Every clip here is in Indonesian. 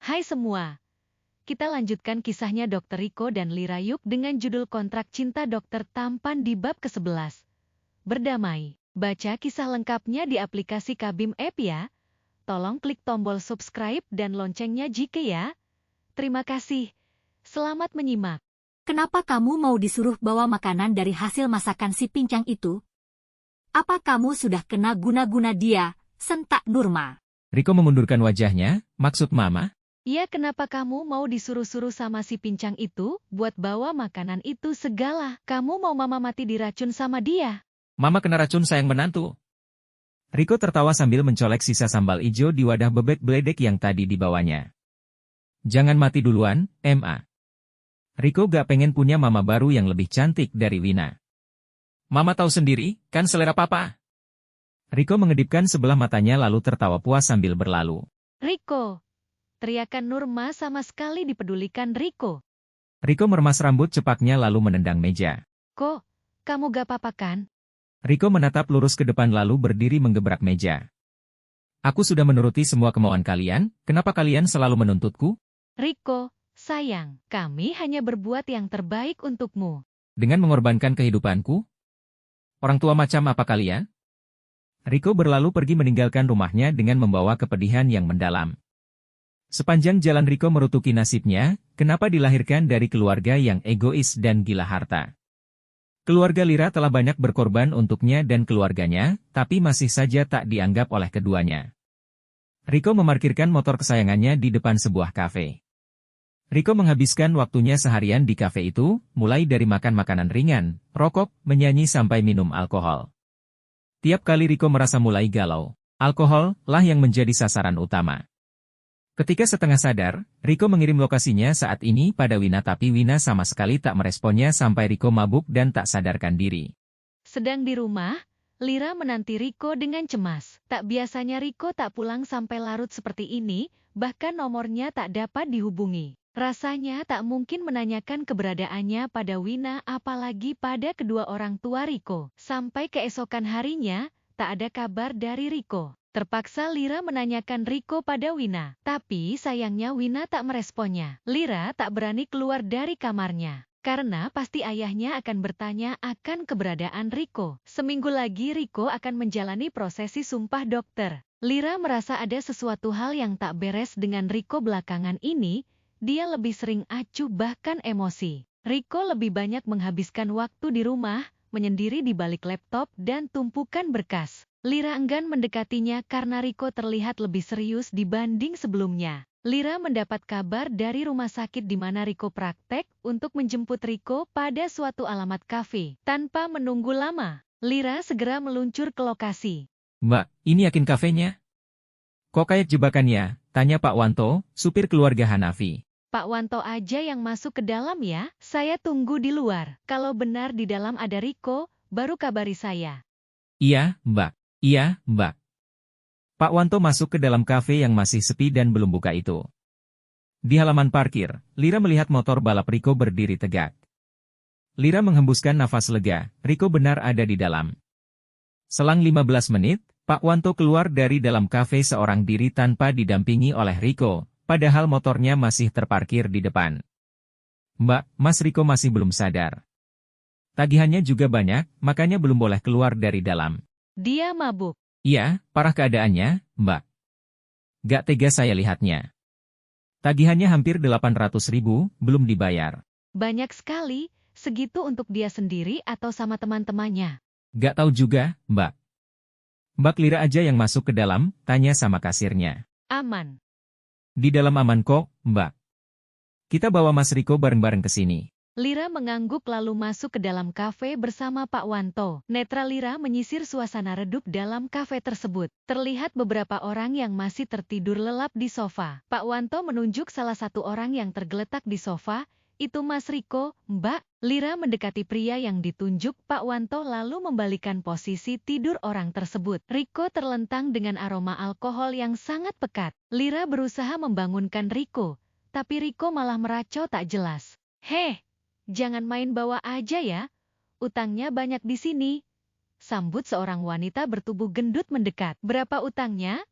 Hai semua, kita lanjutkan kisahnya Dr. Riko dan Lira yuk dengan judul Kontrak Cinta Dokter Tampan di bab ke-11. Berdamai. Baca kisah lengkapnya di aplikasi Kabim App ya. Tolong klik tombol subscribe dan loncengnya jika ya. Terima kasih. Selamat menyimak. Kenapa kamu mau disuruh bawa makanan dari hasil masakan si pincang itu? Apa kamu sudah kena guna-guna dia? Sentak Nurma. Riko memundurkan wajahnya, maksud Mama? Ya, kenapa kamu mau disuruh-suruh sama si pincang itu buat bawa makanan itu segala? Kamu mau Mama mati diracun sama dia? Mama kena racun sayang menantu. Riko tertawa sambil mencolek sisa sambal ijo di wadah bebek beledek yang tadi dibawanya. Jangan mati duluan, Ma. Riko gak pengen punya mama baru yang lebih cantik dari Wina. Mama tahu sendiri, kan selera papa. Riko mengedipkan sebelah matanya lalu tertawa puas sambil berlalu. Riko! Teriakan Nurma sama sekali dipedulikan Riko. Riko meremas rambut cepaknya lalu menendang meja. Kok, kamu gak apa-apa kan? Riko menatap lurus ke depan lalu berdiri menggebrak meja. Aku sudah menuruti semua kemauan kalian, kenapa kalian selalu menuntutku? Riko, sayang, kami hanya berbuat yang terbaik untukmu. Dengan mengorbankan kehidupanku? Orang tua macam apa kalian? Riko berlalu pergi meninggalkan rumahnya dengan membawa kepedihan yang mendalam. Sepanjang jalan Riko merutuki nasibnya, kenapa dilahirkan dari keluarga yang egois dan gila harta. Keluarga Lira telah banyak berkorban untuknya dan keluarganya, tapi masih saja tak dianggap oleh keduanya. Riko memarkirkan motor kesayangannya di depan sebuah kafe. Riko menghabiskan waktunya seharian di kafe itu, mulai dari makan makanan ringan, rokok, menyanyi sampai minum alkohol. Tiap kali Riko merasa mulai galau, alkohol lah yang menjadi sasaran utama. Ketika setengah sadar, Riko mengirim lokasinya saat ini pada Wina tapi Wina sama sekali tak meresponnya sampai Riko mabuk dan tak sadarkan diri. Sedang di rumah, Lira menanti Riko dengan cemas. Tak biasanya Riko tak pulang sampai larut seperti ini, bahkan nomornya tak dapat dihubungi. Rasanya tak mungkin menanyakan keberadaannya pada Wina apalagi pada kedua orang tua Riko. Sampai keesokan harinya, tak ada kabar dari Riko. Terpaksa Lira menanyakan Riko pada Wina, tapi sayangnya Wina tak meresponnya. Lira tak berani keluar dari kamarnya, karena pasti ayahnya akan bertanya akan keberadaan Riko. Seminggu lagi Riko akan menjalani prosesi sumpah dokter. Lira merasa ada sesuatu hal yang tak beres dengan Riko belakangan ini, dia lebih sering acuh bahkan emosi. Riko lebih banyak menghabiskan waktu di rumah, menyendiri di balik laptop dan tumpukan berkas. Lira enggan mendekatinya karena Riko terlihat lebih serius dibanding sebelumnya. Lira mendapat kabar dari rumah sakit di mana Riko praktek untuk menjemput Riko pada suatu alamat kafe. Tanpa menunggu lama, Lira segera meluncur ke lokasi. Mbak, ini yakin kafenya? Kok kayak jebakannya? Tanya Pak Wanto, supir keluarga Hanafi. Pak Wanto aja yang masuk ke dalam ya, saya tunggu di luar. Kalau benar di dalam ada Riko, baru kabari saya. Iya, Mbak. Iya, Mbak. Pak Wanto masuk ke dalam kafe yang masih sepi dan belum buka itu. Di halaman parkir, Lira melihat motor balap Riko berdiri tegak. Lira menghembuskan nafas lega, Riko benar ada di dalam. Selang 15 menit, Pak Wanto keluar dari dalam kafe seorang diri tanpa didampingi oleh Riko, padahal motornya masih terparkir di depan. Mbak, Mas Riko masih belum sadar. Tagihannya juga banyak, makanya belum boleh keluar dari dalam. Dia mabuk. Iya, parah keadaannya, Mbak. Gak tega saya lihatnya. Tagihannya hampir 800.000, belum dibayar. Banyak sekali, segitu untuk dia sendiri atau sama teman-temannya. Gak tahu juga, Mbak. Mbak Lira aja yang masuk ke dalam, tanya sama kasirnya. Aman. Di dalam aman kok, Mbak. Kita bawa Mas Riko bareng-bareng ke sini. Lira mengangguk lalu masuk ke dalam kafe bersama Pak Wanto. Netra Lira menyisir suasana redup dalam kafe tersebut. Terlihat beberapa orang yang masih tertidur lelap di sofa. Pak Wanto menunjuk salah satu orang yang tergeletak di sofa. Itu Mas Riko, Mbak. Lira mendekati pria yang ditunjuk Pak Wanto lalu membalikan posisi tidur orang tersebut. Riko terlentang dengan aroma alkohol yang sangat pekat. Lira berusaha membangunkan Riko, tapi Riko malah meracau tak jelas. Heh! Jangan main bawa aja ya, utangnya banyak di sini. Sambut seorang wanita bertubuh gendut mendekat. Berapa utangnya?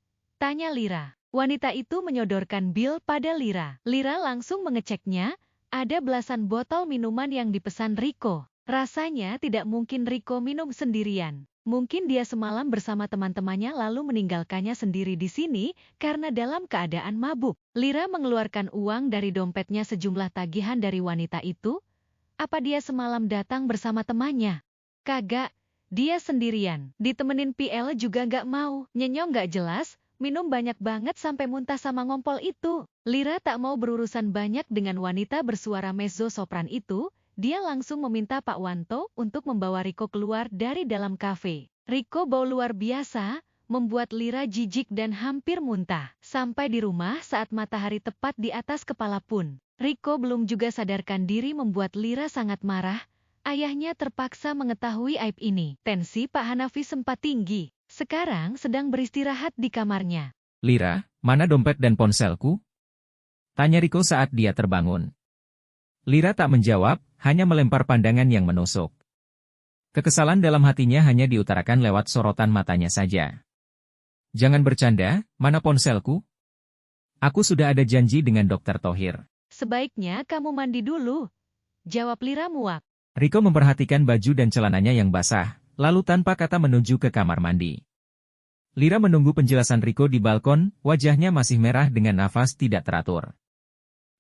Tanya Lira. Wanita itu menyodorkan bil pada Lira. Lira langsung mengeceknya, ada belasan botol minuman yang dipesan Rico. Rasanya tidak mungkin Rico minum sendirian. Mungkin dia semalam bersama teman-temannya lalu meninggalkannya sendiri di sini karena dalam keadaan mabuk. Lira mengeluarkan uang dari dompetnya sejumlah tagihan dari wanita itu. Apa dia semalam datang bersama temannya? Kagak, dia sendirian. Ditemenin PL juga gak mau. Nyenyong gak jelas. Minum banyak banget sampai muntah sama ngompol itu. Lira tak mau berurusan banyak dengan wanita bersuara mezzo sopran itu. Dia langsung meminta Pak Wanto untuk membawa Rico keluar dari dalam kafe. Rico bau luar biasa, membuat Lira jijik dan hampir muntah. Sampai di rumah saat matahari tepat di atas kepala pun. Rico belum juga sadarkan diri membuat Lira sangat marah. Ayahnya terpaksa mengetahui aib ini. Tensi Pak Hanafi sempat tinggi. Sekarang sedang beristirahat di kamarnya. Lira, mana dompet dan ponselku? Tanya Rico saat dia terbangun. Lira tak menjawab, hanya melempar pandangan yang menusuk. Kekesalan dalam hatinya hanya diutarakan lewat sorotan matanya saja. Jangan bercanda, mana ponselku? Aku sudah ada janji dengan Dokter Thohir. Sebaiknya kamu mandi dulu. Jawab Lira muak. Rico memperhatikan baju dan celananya yang basah. Lalu tanpa kata menuju ke kamar mandi. Lira menunggu penjelasan Rico di balkon, wajahnya masih merah dengan nafas tidak teratur.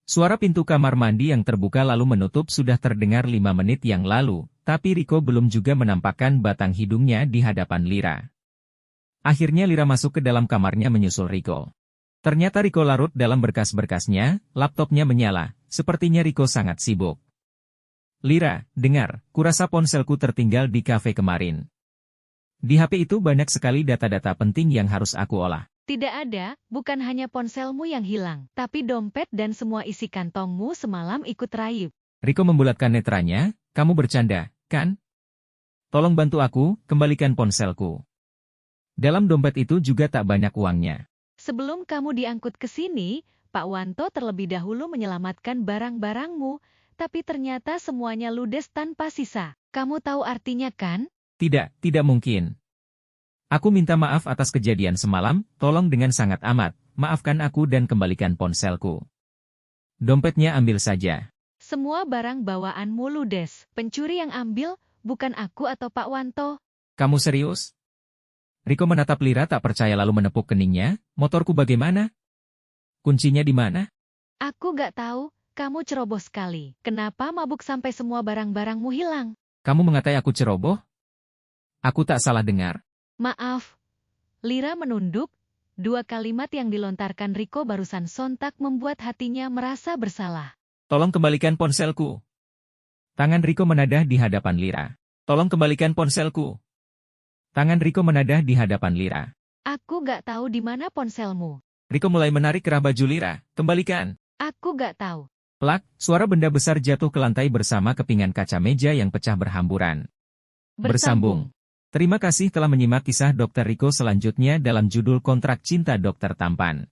Suara pintu kamar mandi yang terbuka lalu menutup sudah terdengar 5 menit yang lalu, tapi Rico belum juga menampakkan batang hidungnya di hadapan Lira. Akhirnya Lira masuk ke dalam kamarnya menyusul Rico. Ternyata Rico larut dalam berkas-berkasnya, laptopnya menyala, sepertinya Rico sangat sibuk. Lira, dengar, kurasa ponselku tertinggal di kafe kemarin. Di HP itu banyak sekali data-data penting yang harus aku olah. Tidak ada, bukan hanya ponselmu yang hilang, tapi dompet dan semua isi kantongmu semalam ikut rayap. Rico membulatkan netranya, kamu bercanda, kan? Tolong bantu aku, kembalikan ponselku. Dalam dompet itu juga tak banyak uangnya. Sebelum kamu diangkut ke sini, Pak Wanto terlebih dahulu menyelamatkan barang-barangmu, tapi ternyata semuanya ludes tanpa sisa. Kamu tahu artinya kan? Tidak mungkin. Aku minta maaf atas kejadian semalam, tolong dengan sangat amat, maafkan aku dan kembalikan ponselku. Dompetnya ambil saja. Semua barang bawaanmu ludes. Pencuri yang ambil, bukan aku atau Pak Wanto. Kamu serius? Rico menatap Lira tak percaya lalu menepuk keningnya, motorku bagaimana? Kuncinya di mana? Aku gak tahu. Kamu ceroboh sekali. Kenapa mabuk sampai semua barang-barangmu hilang? Kamu mengatai aku ceroboh? Aku tak salah dengar. Maaf. Lira menunduk. 2 kalimat yang dilontarkan Rico barusan sontak membuat hatinya merasa bersalah. Tolong kembalikan ponselku. Tangan Rico menadah di hadapan Lira. Tolong kembalikan ponselku. Tangan Rico menadah di hadapan Lira. Aku gak tahu di mana ponselmu. Rico mulai menarik kerah baju Lira. Kembalikan. Aku gak tahu. Plak, suara benda besar jatuh ke lantai bersama kepingan kaca meja yang pecah berhamburan. Bersambung. Terima kasih telah menyimak kisah Dr. Rico selanjutnya dalam judul Kontrak Cinta Dokter Tampan.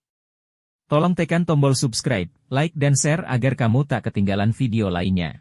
Tolong tekan tombol subscribe, like dan share agar kamu tak ketinggalan video lainnya.